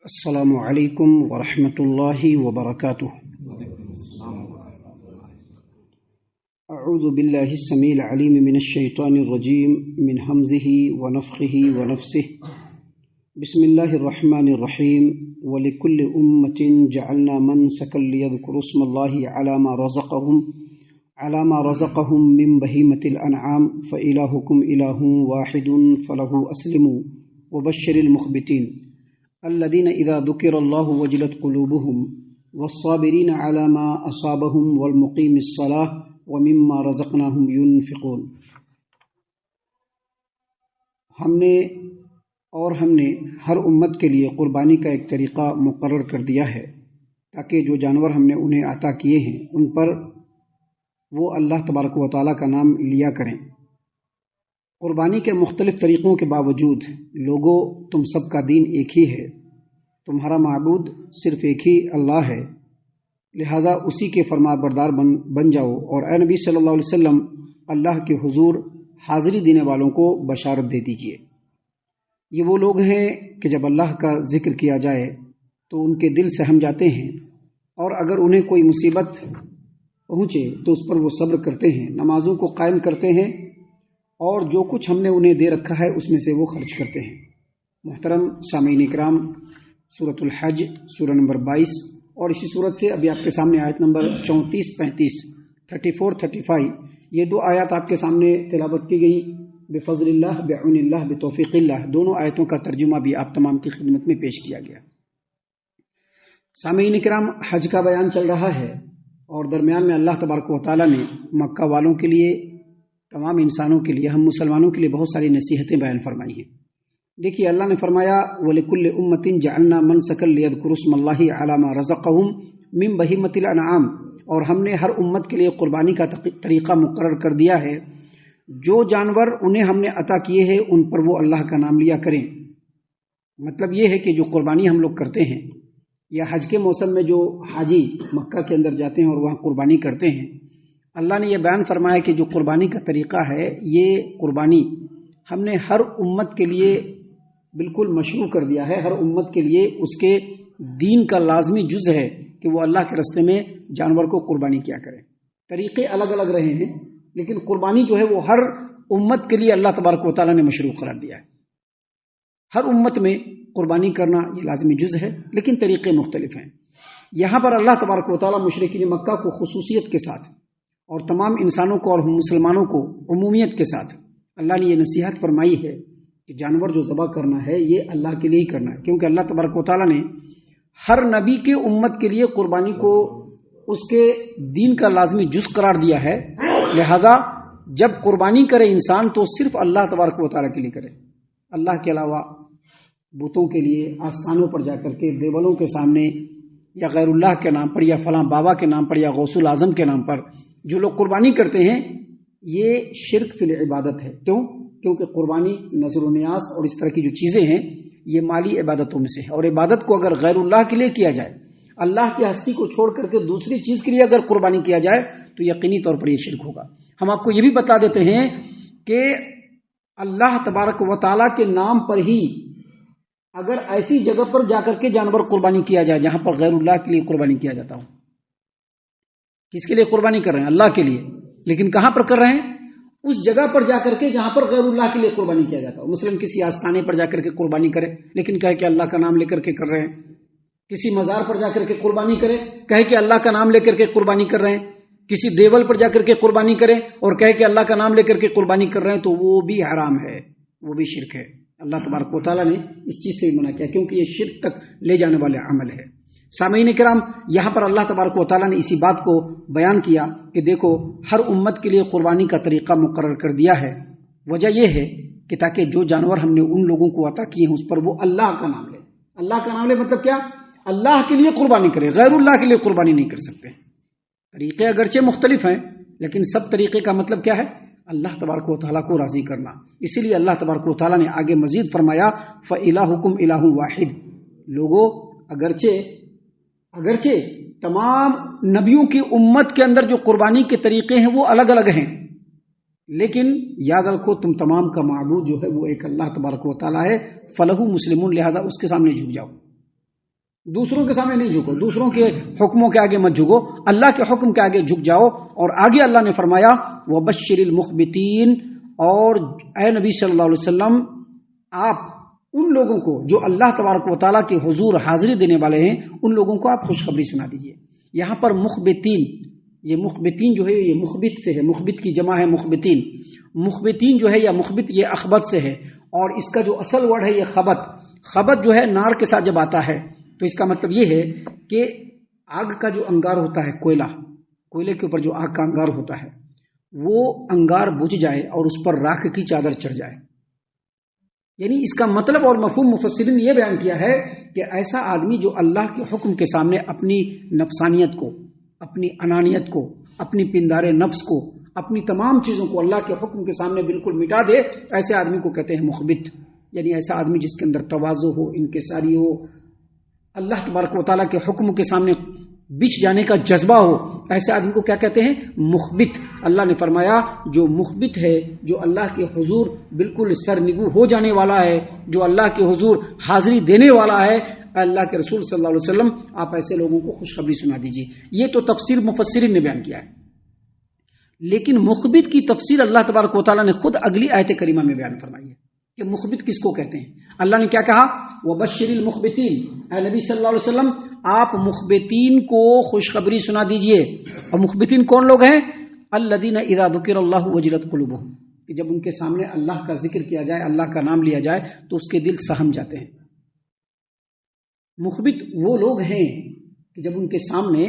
السلام علیکم ورحمۃ اللہ وبرکاتہ۔ اعوذ باللہ السمیع العلیم من الشیطان الرجیم من حمزہ ونفخہ ونفثہ۔ بسم اللہ الرحمن الرحیم۔ ولکل امۃ جعلنا منسکا لیذکروا اسم اللہ علی ما رزقہم من بہیمۃ الانعام فإلہکم الہ واحد فلہ اسلموا وبشر المخبتین الذين إذا ذكر الله وجلت قلوبهم والصابرين على ما أصابهم والمقيم الصلاة ومما رزقناهم ينفقون۔ ہم نے ہر امت کے لیے قربانی کا ایک طریقہ مقرر کر دیا ہے تاکہ جو جانور ہم نے انہیں عطا کیے ہیں ان پر وہ اللہ تبارک و تعالیٰ کا نام لیا کریں۔ قربانی کے مختلف طریقوں کے باوجود لوگوں، تم سب کا دین ایک ہی ہے، تمہارا معبود صرف ایک ہی اللہ ہے، لہٰذا اسی کے فرما بردار بن جاؤ، اور اے نبی صلی اللہ علیہ وسلم اللہ کے حضور حاضری دینے والوں کو بشارت دے دیجیے۔ یہ وہ لوگ ہیں کہ جب اللہ کا ذکر کیا جائے تو ان کے دل سہم جاتے ہیں، اور اگر انہیں کوئی مصیبت پہنچے تو اس پر وہ صبر کرتے ہیں، نمازوں کو قائم کرتے ہیں، اور جو کچھ ہم نے انہیں دے رکھا ہے اس میں سے وہ خرچ کرتے ہیں۔ محترم سامعین اکرام، سورۃ الحج سورہ نمبر 22 اور اسی سورت سے ابھی آپ کے سامنے آیت نمبر 34، 35، 34، 35 یہ دو آیات آپ کے سامنے تلاوت کی گئی۔ بفضل اللہ، بعون اللہ، بتوفیق اللہ، دونوں آیتوں کا ترجمہ بھی آپ تمام کی خدمت میں پیش کیا گیا۔ سامعین اکرام، حج کا بیان چل رہا ہے اور درمیان میں اللہ تبارک و تعالیٰ نے مکہ والوں کے لیے، تمام انسانوں کے لیے، ہم مسلمانوں کے لیے بہت ساری نصیحتیں بیان فرمائی ہیں۔ دیکھیے، اللہ نے فرمایا وَلِكُلِّ أُمَّةٍ جَعَلْنَا مَنسَكًا لِيَذْكُرُوا اسْمَ اللَّهِ عَلَى مَا رَزَقَهُم مِّن بَهِيمَةِ الْأَنْعَامِ، اور ہم نے ہر امت کے لیے قربانی کا طریقہ مقرر کر دیا ہے، جو جانور انہیں ہم نے عطا کیے ہیں ان پر وہ اللہ کا نام لیا کریں۔ مطلب یہ ہے کہ جو قربانی ہم لوگ کرتے ہیں، یا حج کے موسم میں جو حاجی مکہ کے اندر جاتے ہیں اور وہاں قربانی کرتے ہیں، اللہ نے یہ بیان فرمایا کہ جو قربانی کا طریقہ ہے، یہ قربانی ہم نے ہر امت کے لیے بالکل مشروع کر دیا ہے۔ ہر امت کے لیے اس کے دین کا لازمی جز ہے کہ وہ اللہ کے راستے میں جانور کو قربانی کیا کرے۔ طریقے الگ الگ رہے ہیں، لیکن قربانی جو ہے وہ ہر امت کے لیے اللہ تبارک و تعالیٰ نے مشروع قرار دیا ہے۔ ہر امت میں قربانی کرنا یہ لازمی جز ہے، لیکن طریقے مختلف ہیں۔ یہاں پر اللہ تبارک و تعالیٰ مشرکین مکہ کو خصوصیت کے ساتھ اور تمام انسانوں کو اور مسلمانوں کو عمومیت کے ساتھ اللہ نے یہ نصیحت فرمائی ہے کہ جانور جو ذبح کرنا ہے یہ اللہ کے لیے ہی کرنا ہے، کیونکہ اللہ تبارک و تعالیٰ نے ہر نبی کے امت کے لیے قربانی کو اس کے دین کا لازمی جز قرار دیا ہے۔ لہذا جب قربانی کرے انسان تو صرف اللہ تبارک و تعالیٰ کے لیے کرے، اللہ کے علاوہ بتوں کے لیے آستانوں پر جا کر کے، دیولوں کے سامنے، یا غیر اللہ کے نام پر، یا فلاں بابا کے نام پر، یا غوث الاعظم کے نام پر جو لوگ قربانی کرتے ہیں، یہ شرک فی العبادت ہے۔ کیونکہ قربانی، نذر و نیاز اور اس طرح کی جو چیزیں ہیں یہ مالی عبادتوں میں سے ہے، اور عبادت کو اگر غیر اللہ کے لیے کیا جائے، اللہ کی ہستی کو چھوڑ کر کے دوسری چیز کے لیے اگر قربانی کیا جائے تو یقینی طور پر یہ شرک ہوگا۔ ہم آپ کو یہ بھی بتا دیتے ہیں کہ اللہ تبارک و تعالیٰ کے نام پر ہی اگر ایسی جگہ پر جا کر کے جانور قربانی کیا جائے جہاں پر غیر اللہ کے لیے قربانی کیا جاتا ہو، کس کے لیے قربانی کر رہے ہیں؟ اللہ کے لیے، لیکن کہاں پر کر رہے ہیں؟ اس جگہ پر جا کر کے جہاں پر غیر اللہ کے لیے قربانی کیا جاتا ہو۔ مثلاً کسی آستانے پر جا کر کے قربانی کرے لیکن کہے کہ اللہ کا نام لے کر کے کر رہے ہیں، کسی مزار پر جا کر کے قربانی کرے، کہے کہ اللہ کا نام لے کر کے قربانی کر رہے ہیں، کسی دیول پر جا کر کے قربانی کرے اور کہے کہ اللہ کا نام لے کر کے قربانی کر رہے ہیں، تو وہ بھی حرام ہے، وہ بھی شرک ہے۔ اللہ تبارک و تعالیٰ نے اس چیز سے منع کیا کیونکہ یہ شرک تک لے جانے والے عمل ہے۔ سامعین کرام، یہاں پر اللہ تبارک و تعالیٰ نے اسی بات کو بیان کیا کہ دیکھو، ہر امت کے لیے قربانی کا طریقہ مقرر کر دیا ہے۔ وجہ یہ ہے کہ تاکہ جو جانور ہم نے ان لوگوں کو عطا کیے ہیں اس پر وہ اللہ کا نام لے۔ اللہ کا نام لے مطلب کیا؟ اللہ کے لیے قربانی کرے، غیر اللہ کے لیے قربانی نہیں کر سکتے۔ طریقے اگرچہ مختلف ہیں لیکن سب طریقے کا مطلب کیا ہے؟ اللہ تبارک و تعالیٰ کو راضی کرنا۔ اسی لیے اللہ تبارک و تعالیٰ نے آگے مزید فرمایا فَإِلَٰهُكُمْ إِلَٰهٌ وَاحِدٌ۔ لوگوں، اگرچہ تمام نبیوں کی امت کے اندر جو قربانی کے طریقے ہیں وہ الگ الگ ہیں، لیکن یاد رکھو تم تمام کا معبود جو ہے وہ ایک اللہ تبارک و تعالیٰ ہے. فلہ مسلمون، لہذا اس کے سامنے جھک جاؤ، دوسروں کے سامنے نہیں جھکو، دوسروں کے حکموں کے آگے مت جھکو، اللہ کے حکم کے آگے جھک جاؤ. اور آگے اللہ نے فرمایا وبشر المخبتین، اور اے نبی صلی اللہ علیہ وسلم آپ ان لوگوں کو جو اللہ تبارک و تعالیٰ کے حضور حاضری دینے والے ہیں ان لوگوں کو آپ خوشخبری سنا دیجئے. یہاں پر مخبتین، یہ مخبتین جو ہے یہ مخبت سے ہے، مخبت کی جمع ہے مخبتین. مخبتین جو ہے یا مخبت یہ اخبت سے ہے، اور اس کا جو اصل ورڈ ہے یہ خبت. خبت جو ہے نار کے ساتھ جب آتا ہے تو اس کا مطلب یہ ہے کہ آگ کا جو انگار ہوتا ہے، کوئلے کے اوپر جو آگ کا انگار ہوتا ہے وہ انگار بجھ جائے اور اس پر راکھ کی چادر چڑھ جائے. یعنی اس کا مطلب اور مفہوم مفسرین نے یہ بیان کیا ہے کہ ایسا آدمی جو اللہ کے حکم کے سامنے اپنی نفسانیت کو، اپنی انانیت کو، اپنی پندار نفس کو، اپنی تمام چیزوں کو اللہ کے حکم کے سامنے بالکل مٹا دے، ایسے آدمی کو کہتے ہیں مخبت. یعنی ایسا آدمی جس کے اندر تواضع ہو، انکساری ہو، اللہ تبارک و تعالیٰ کے حکم کے سامنے بچ جانے کا جذبہ ہو، ایسے آدمی کو کیا کہتے ہیں؟ مخبت. اللہ نے فرمایا جو مخبت ہے، جو اللہ کے حضور بالکل سرنگو ہو جانے والا ہے، جو اللہ کے حضور حاضری دینے والا ہے، اللہ کے رسول صلی اللہ علیہ وسلم آپ ایسے لوگوں کو خوشخبری سنا دیجیے. یہ تو تفسیر مفسرین نے بیان کیا ہے، لیکن مخبت کی تفسیر اللہ تبارک و تعالیٰ نے خود اگلی آیت کریمہ میں بیان فرمائی ہے کہ مخبت کس کو کہتے ہیں. اللہ نے کیا کہا؟ وبشر المخبتین، اے نبی صلی اللہ علیہ وسلم آپ مخبتین کو خوشخبری سنا دیجئے. اور مخبتین کون لوگ ہیں؟ الذین اذا ذکر اللہ وجلت قلوبہم، کہ جب ان کے سامنے اللہ کا ذکر کیا جائے، اللہ کا نام لیا جائے تو اس کے دل سہم جاتے ہیں. مخبت وہ لوگ ہیں کہ جب ان کے سامنے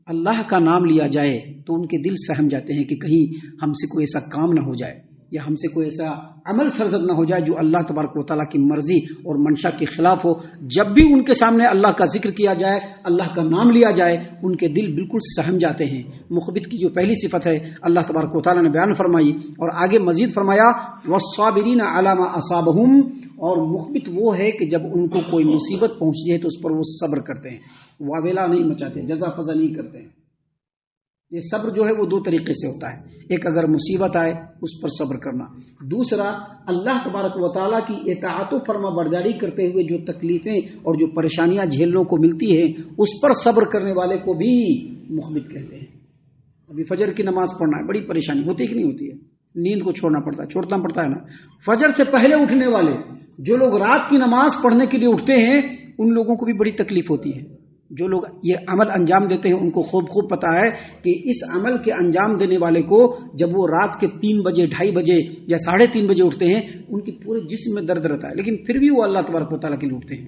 اللہ کا نام لیا جائے تو ان کے دل سہم جاتے ہیں کہ کہیں ہم سے کوئی ایسا کام نہ ہو جائے یا ہم سے کوئی ایسا عمل سرزد نہ ہو جائے جو اللہ تبارک و تعالیٰ کی مرضی اور منشا کے خلاف ہو. جب بھی ان کے سامنے اللہ کا ذکر کیا جائے، اللہ کا نام لیا جائے، ان کے دل بالکل سہم جاتے ہیں. مخبت کی جو پہلی صفت ہے اللہ تبارک و تعالیٰ نے بیان فرمائی، اور آگے مزید فرمایا والصابرین علی ما اصابہم، اور مخبت وہ ہے کہ جب ان کو کوئی مصیبت پہنچتی ہے تو اس پر وہ صبر کرتے ہیں، واویلا نہیں مچاتے، جزا فضا نہیں کرتے ہیں. یہ صبر جو ہے وہ دو طریقے سے ہوتا ہے، ایک اگر مصیبت آئے اس پر صبر کرنا، دوسرا اللہ تبارک و تعالیٰ کی اطاعت و فرما برداری کرتے ہوئے جو تکلیفیں اور جو پریشانیاں جھیلنے کو ملتی ہیں اس پر صبر کرنے والے کو بھی مخبت کہتے ہیں. ابھی فجر کی نماز پڑھنا ہے، بڑی پریشانی ہوتی ہے کہ نہیں ہوتی ہے؟ نیند کو چھوڑنا پڑتا ہے نا. فجر سے پہلے اٹھنے والے جو لوگ رات کی نماز پڑھنے کے لیے اٹھتے ہیں ان لوگوں کو بھی بڑی تکلیف ہوتی ہے. جو لوگ یہ عمل انجام دیتے ہیں ان کو خوب پتا ہے کہ اس عمل کے انجام دینے والے کو جب وہ رات کے 3 بجے 2:30 بجے یا 3:30 بجے اٹھتے ہیں ان کی پورے جسم میں درد رہتا ہے، لیکن پھر بھی وہ اللہ تبارک و تعالیٰ کے لیے اٹھتے ہیں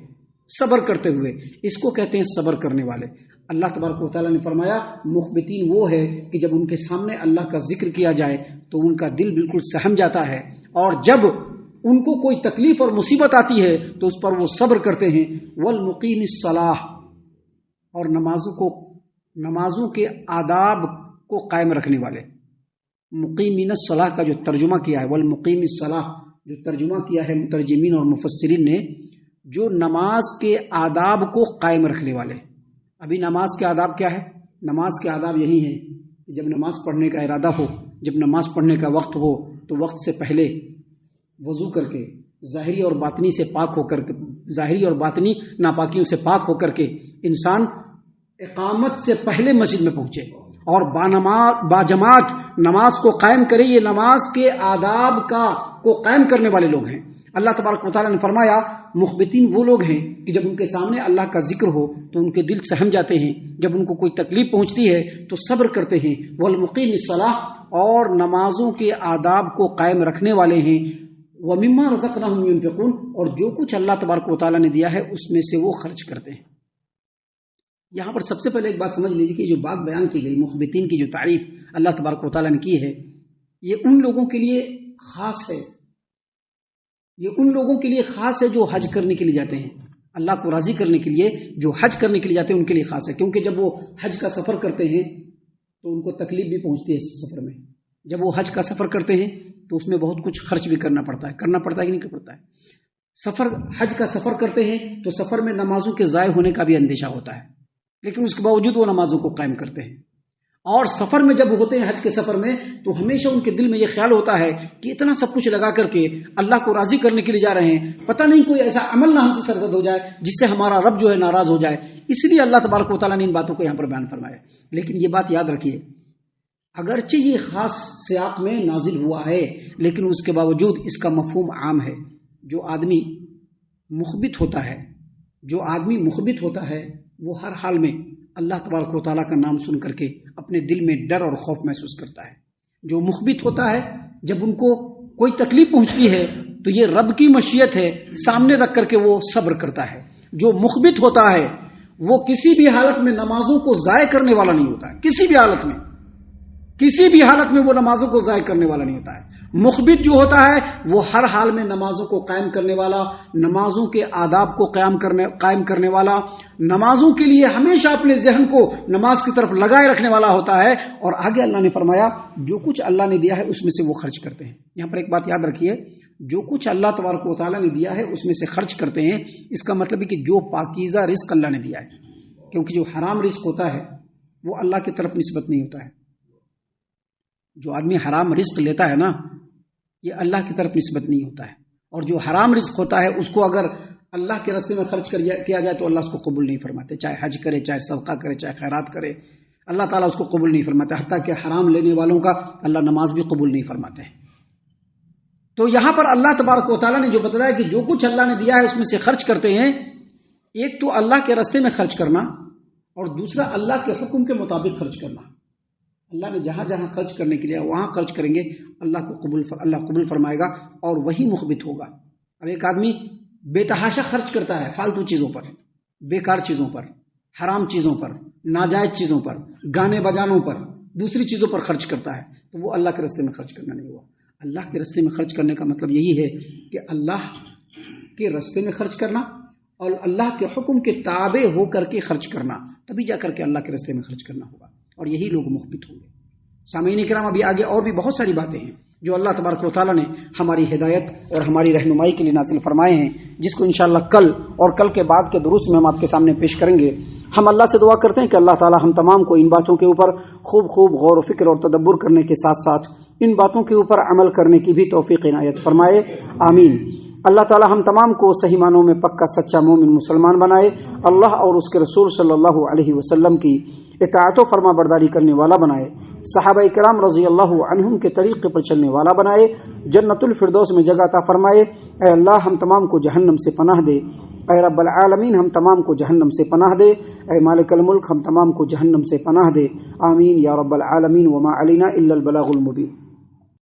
صبر کرتے ہوئے. اس کو کہتے ہیں صبر کرنے والے. اللہ تبارک و تعالیٰ نے فرمایا مخبتین وہ ہے کہ جب ان کے سامنے اللہ کا ذکر کیا جائے تو ان کا دل بالکل سہم جاتا ہے، اور جب ان کو کوئی تکلیف اور مصیبت آتی ہے تو اس پر وہ صبر کرتے ہیں. والمقیم الصلاۃ، اور نمازوں کے آداب کو قائم رکھنے والے. مقیمین الصلاۃ کا جو ترجمہ کیا ہے، والمقیم الصلاۃ جو ترجمہ کیا ہے مترجمین اور مفسرین نے، جو نماز کے آداب کو قائم رکھنے والے. ابھی نماز کے آداب کیا ہے؟ نماز کے آداب یہی ہیں کہ جب نماز پڑھنے کا ارادہ ہو، جب نماز پڑھنے کا وقت ہو تو وقت سے پہلے وضو کر کے ظاہری اور باطنی سے پاک ہو کر کے، ظاہری اور باطنی ناپاکیوں سے پاک ہو کر کے انسان اقامت سے پہلے مسجد میں پہنچے اور باجماعت نماز کو قائم کرے. یہ نماز کے آداب کو قائم کرنے والے لوگ ہیں. اللہ تبارک و تعالیٰ نے فرمایا مخبتین وہ لوگ ہیں کہ جب ان کے سامنے اللہ کا ذکر ہو تو ان کے دل سہم جاتے ہیں، جب ان کو کوئی تکلیف پہنچتی ہے تو صبر کرتے ہیں. والمقیم الصلاۃ، اور نمازوں کے آداب کو قائم رکھنے والے ہیں. وَمِمَّا رَزَقْنَاهُمْ يُنْفِقُونَ، اور جو کچھ اللہ تبارک و تعالیٰ نے دیا ہے اس میں سے وہ خرچ کرتے ہیں. یہاں پر سب سے پہلے ایک بات سمجھ لیجیے کہ جو بات بیان کی گئی مخبتین کی جو تعریف اللہ تبارک و تعالیٰ نے کی ہے یہ ان لوگوں کے لیے خاص ہے، یہ ان لوگوں کے لیے خاص ہے جو حج کرنے کے لیے جاتے ہیں. اللہ کو راضی کرنے کے لیے جو حج کرنے کے لیے جاتے ہیں ان کے لیے خاص ہے، کیونکہ جب وہ حج کا سفر کرتے ہیں تو ان کو تکلیف بھی پہنچتی ہے اس سفر میں. جب وہ حج کا سفر کرتے ہیں تو اس میں بہت کچھ خرچ بھی کرنا پڑتا ہے کہ نہیں پڑتا ہے. حج کا سفر کرتے ہیں تو سفر میں نمازوں کے ضائع ہونے کا بھی اندیشہ ہوتا ہے، لیکن اس کے باوجود وہ نمازوں کو قائم کرتے ہیں. اور سفر میں جب ہوتے ہیں حج کے سفر میں تو ہمیشہ ان کے دل میں یہ خیال ہوتا ہے کہ اتنا سب کچھ لگا کر کے اللہ کو راضی کرنے کے لیے جا رہے ہیں، پتہ نہیں کوئی ایسا عمل نہ ہم سے سرزد ہو جائے جس سے ہمارا رب جو ہے ناراض ہو جائے. اس لیے اللہ تبارک و تعالیٰ نے ان باتوں کو یہاں پر بیان فرمایا. لیکن یہ بات یاد رکھیے، اگرچہ یہ خاص سیاق میں نازل ہوا ہے لیکن اس کے باوجود اس کا مفہوم عام ہے. جو آدمی مخبت ہوتا ہے وہ ہر حال میں اللہ تبارک و تعالیٰ کا نام سن کر کے اپنے دل میں ڈر اور خوف محسوس کرتا ہے. جو مخبت ہوتا ہے جب ان کو کوئی تکلیف پہنچتی ہے تو یہ رب کی مشیت ہے سامنے رکھ کر کے وہ صبر کرتا ہے. جو مخبت ہوتا ہے وہ کسی بھی حالت میں نمازوں کو ضائع کرنے والا نہیں ہوتا ہے. کسی بھی حالت میں وہ نمازوں کو ضائع کرنے والا نہیں ہوتا ہے. مخبت جو ہوتا ہے وہ ہر حال میں نمازوں کو قائم کرنے والا، نمازوں کے آداب کو قائم کرنے والا، نمازوں کے لیے ہمیشہ اپنے ذہن کو نماز کی طرف لگائے رکھنے والا ہوتا ہے. اور آگے اللہ نے فرمایا جو کچھ اللہ نے دیا ہے اس میں سے وہ خرچ کرتے ہیں. یہاں پر ایک بات یاد رکھیے، جو کچھ اللہ تبارک و تعالیٰ نے دیا ہے اس میں سے خرچ کرتے ہیں، اس کا مطلب ہے کہ جو پاکیزہ رزق اللہ نے دیا ہے، کیونکہ جو حرام رزق ہوتا ہے وہ اللہ کی طرف نسبت نہیں ہوتا ہے. جو آدمی حرام رزق لیتا ہے نا یہ اللہ کی طرف نسبت نہیں ہوتا ہے. اور جو حرام رزق ہوتا ہے اس کو اگر اللہ کے راستے میں خرچ کیا جائے تو اللہ اس کو قبول نہیں فرماتے. چاہے حج کرے، چاہے صدقہ کرے، چاہے خیرات کرے، اللہ تعالیٰ اس کو قبول نہیں فرماتے. حتیٰ کہ حرام لینے والوں کا اللہ نماز بھی قبول نہیں فرماتے. تو یہاں پر اللہ تبارک و تعالیٰ نے جو بتایا کہ جو کچھ اللہ نے دیا ہے اس میں سے خرچ کرتے ہیں، ایک تو اللہ کے راستے میں خرچ کرنا اور دوسرا اللہ کے حکم کے مطابق خرچ کرنا. اللہ نے جہاں جہاں خرچ کرنے کے لیے وہاں خرچ کریں گے، اللہ قبول فرمائے گا اور وہی مخبت ہوگا. اب ایک آدمی بے تحاشا خرچ کرتا ہے فالتو چیزوں پر، بیکار چیزوں پر، حرام چیزوں پر، ناجائز چیزوں پر، گانے بجانوں پر، دوسری چیزوں پر خرچ کرتا ہے تو وہ اللہ کے راستے میں خرچ کرنا نہیں ہوا. اللہ کے راستے میں خرچ کرنے کا مطلب یہی ہے کہ اللہ کے راستے میں خرچ کرنا اور اللہ کے حکم کے تابع ہو کر کے خرچ کرنا، تبھی جا کر کے اللہ کے راستے میں خرچ کرنا ہوگا اور یہی لوگ مخبت ہوں گے. سامعین کرام، ابھی آگے اور بھی بہت ساری باتیں ہیں جو اللہ تبارک و تعالیٰ نے ہماری ہدایت اور ہماری رہنمائی کے لیے نازل فرمائے ہیں، جس کو انشاءاللہ کل اور کل کے بعد کے دروس میں ہم آپ کے سامنے پیش کریں گے. ہم اللہ سے دعا کرتے ہیں کہ اللہ تعالیٰ ہم تمام کو ان باتوں کے اوپر خوب غور و فکر اور تدبر کرنے کے ساتھ ساتھ ان باتوں کے اوپر عمل کرنے کی بھی توفیق عنایت فرمائے. آمین. اللہ تعالی ہم تمام کو صحیح معنوں میں پکا سچا مومن مسلمان بنائے، اللہ اور اس کے رسول صلی اللہ علیہ وسلم کی اطاعت و فرما برداری کرنے والا بنائے، صحابہ کرام رضی اللہ عنہم کے طریقے پر چلنے والا بنائے، جنت الفردوس میں جگہ عطا فرمائے. اے اللہ ہم تمام کو جہنم سے پناہ دے. اے رب العالمین ہم تمام کو جہنم سے پناہ دے. اے مالک الملک ہم تمام کو جہنم سے پناہ دے. آمین یا رب العالمین. وما علینا الا البلاغ المبین.